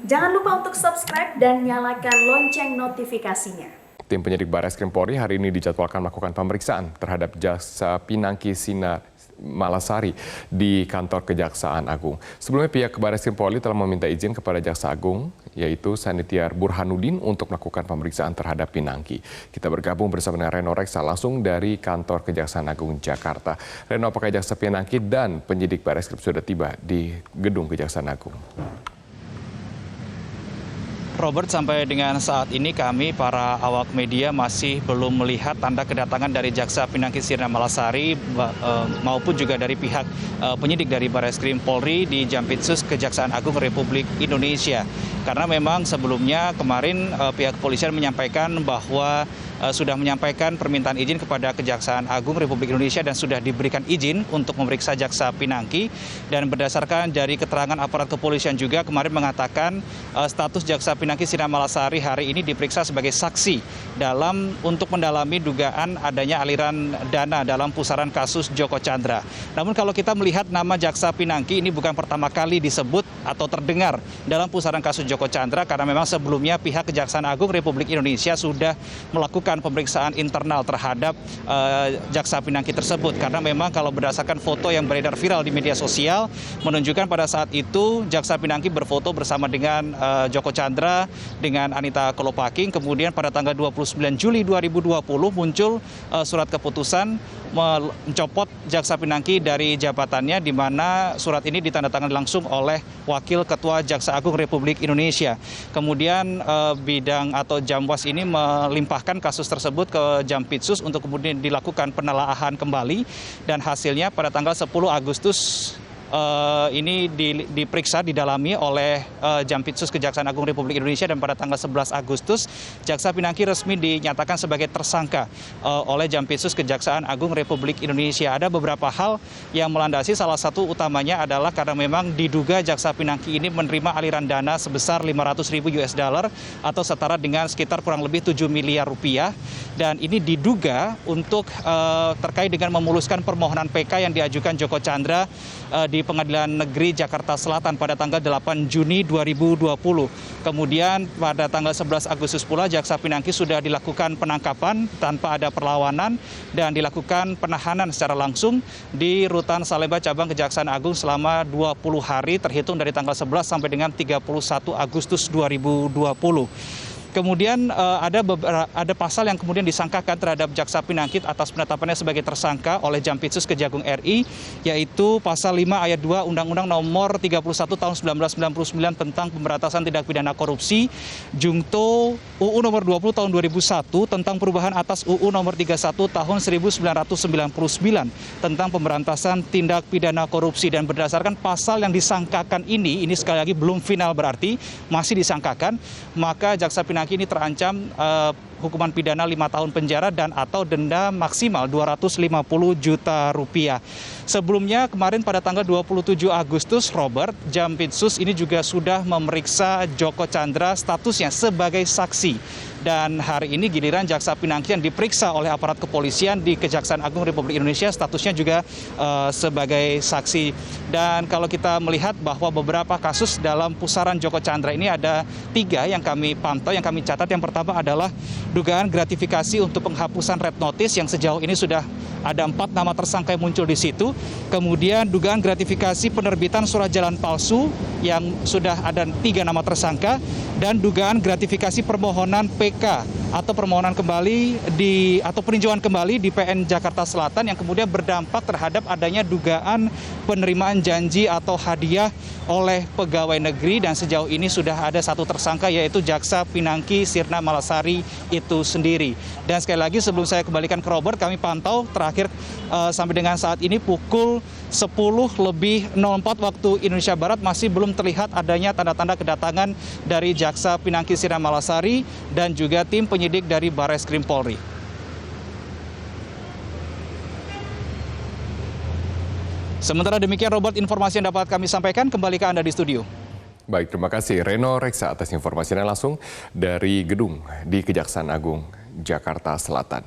Jangan lupa untuk subscribe dan nyalakan lonceng notifikasinya. Tim penyidik Barreskrim Polri hari ini dijadwalkan melakukan pemeriksaan terhadap jaksa Pinangki Sina Malasari di kantor Kejaksaan Agung. Sebelumnya pihak Barreskrim Polri telah meminta izin kepada Jaksa Agung, yaitu Sanitiar Burhanuddin, untuk melakukan pemeriksaan terhadap Pinangki. Kita bergabung bersama dengan Reno Reksa langsung dari kantor Kejaksaan Agung Jakarta. Reno, apakah Jaksa Pinangki dan penyidik Barreskrim sudah tiba di gedung Kejaksaan Agung? Robert, sampai dengan saat ini kami para awak media masih belum melihat tanda kedatangan dari Jaksa Pinangki Sirna Malasari maupun juga dari pihak penyidik dari Barreskrim Polri di Jampitsus Kejaksaan Agung Republik Indonesia. Karena memang sebelumnya kemarin pihak kepolisian menyampaikan bahwa sudah menyampaikan permintaan izin kepada Kejaksaan Agung Republik Indonesia dan sudah diberikan izin untuk memeriksa Jaksa Pinangki. Dan berdasarkan dari keterangan aparat kepolisian juga kemarin mengatakan status Jaksa Pinangki Sirna Malasari hari ini diperiksa sebagai saksi untuk mendalami dugaan adanya aliran dana dalam pusaran kasus Joko Chandra. Namun kalau kita melihat nama Jaksa Pinangki ini bukan pertama kali disebut atau terdengar dalam pusaran kasus Joko Chandra, karena memang sebelumnya pihak Kejaksaan Agung Republik Indonesia sudah melakukan pemeriksaan internal terhadap Jaksa Pinangki tersebut. Karena memang kalau berdasarkan foto yang beredar viral di media sosial menunjukkan pada saat itu Jaksa Pinangki berfoto bersama dengan Joko Chandra dengan Anita Kolopaking. Kemudian pada tanggal 29 Juli 2020 muncul surat keputusan mencopot Jaksa Pinangki dari jabatannya, di mana surat ini ditandatangani langsung oleh Wakil Ketua Jaksa Agung Republik Indonesia. Kemudian bidang atau Jamwas ini melimpahkan kasus tersebut ke Jampitsus untuk kemudian dilakukan penelaahan kembali, dan hasilnya pada tanggal 10 Agustus ini diperiksa, didalami oleh Jampitsus Kejaksaan Agung Republik Indonesia, dan pada tanggal 11 Agustus Jaksa Pinangki resmi dinyatakan sebagai tersangka oleh Jampitsus Kejaksaan Agung Republik Indonesia. Ada beberapa hal yang melandasi, salah satu utamanya adalah karena memang diduga Jaksa Pinangki ini menerima aliran dana sebesar 500.000 US dollar atau setara dengan sekitar kurang lebih 7 miliar rupiah, dan ini diduga untuk terkait dengan memuluskan permohonan PK yang diajukan Joko Chandra di Pengadilan Negeri Jakarta Selatan pada tanggal 8 Juni 2020. Kemudian pada tanggal 11 Agustus pula Jaksa Pinangki sudah dilakukan penangkapan tanpa ada perlawanan dan dilakukan penahanan secara langsung di Rutan Salemba Cabang Kejaksaan Agung selama 20 hari terhitung dari tanggal 11 sampai dengan 31 Agustus 2020. Kemudian ada pasal yang kemudian disangkakan terhadap Jaksa Pinangki atas penetapannya sebagai tersangka oleh Jampitsus Kejagung RI, yaitu pasal 5 ayat 2 Undang-Undang Nomor 31 Tahun 1999 tentang Pemberantasan Tindak Pidana Korupsi, Jungto UU Nomor 20 Tahun 2001 tentang perubahan atas UU Nomor 31 Tahun 1999 tentang Pemberantasan Tindak Pidana Korupsi. Dan berdasarkan pasal yang disangkakan ini sekali lagi belum final, berarti masih disangkakan, maka Jaksa Pinangki ini terancam hukuman pidana 5 tahun penjara dan atau denda maksimal 250 juta rupiah. Sebelumnya kemarin pada tanggal 27 Agustus, Robert, Jampitsus ini juga sudah memeriksa Joko Chandra statusnya sebagai saksi. Dan hari ini giliran Jaksa Pinangki yang diperiksa oleh aparat kepolisian di Kejaksaan Agung Republik Indonesia statusnya juga sebagai saksi. Dan kalau kita melihat bahwa beberapa kasus dalam pusaran Joko Chandra ini ada 3 yang kami pantau, yang kami catat. Yang pertama adalah dugaan gratifikasi untuk penghapusan red notice yang sejauh ini sudah ada 4 nama tersangka yang muncul di situ. Kemudian dugaan gratifikasi penerbitan surat jalan palsu yang sudah ada 3 nama tersangka, dan dugaan gratifikasi permohonan PK atau permohonan kembali atau peninjauan kembali di PN Jakarta Selatan yang kemudian berdampak terhadap adanya dugaan penerimaan janji atau hadiah oleh pegawai negeri, dan sejauh ini sudah ada 1 tersangka yaitu Jaksa Pinangki Sirna Malasari itu sendiri. Dan sekali lagi sebelum saya kembalikan ke Robert, kami pantau terakhir sampai dengan saat ini pukul 10:04 waktu Indonesia Barat masih belum terlihat adanya tanda-tanda kedatangan dari Jaksa Pinangki Sirna Malasari dan juga tim penyidik dari Barreskrim Polri. Sementara demikian, Robert, informasi yang dapat kami sampaikan. Kembali ke Anda di studio. Baik, terima kasih Reno Reksa atas informasinya langsung dari gedung di Kejaksaan Agung Jakarta Selatan.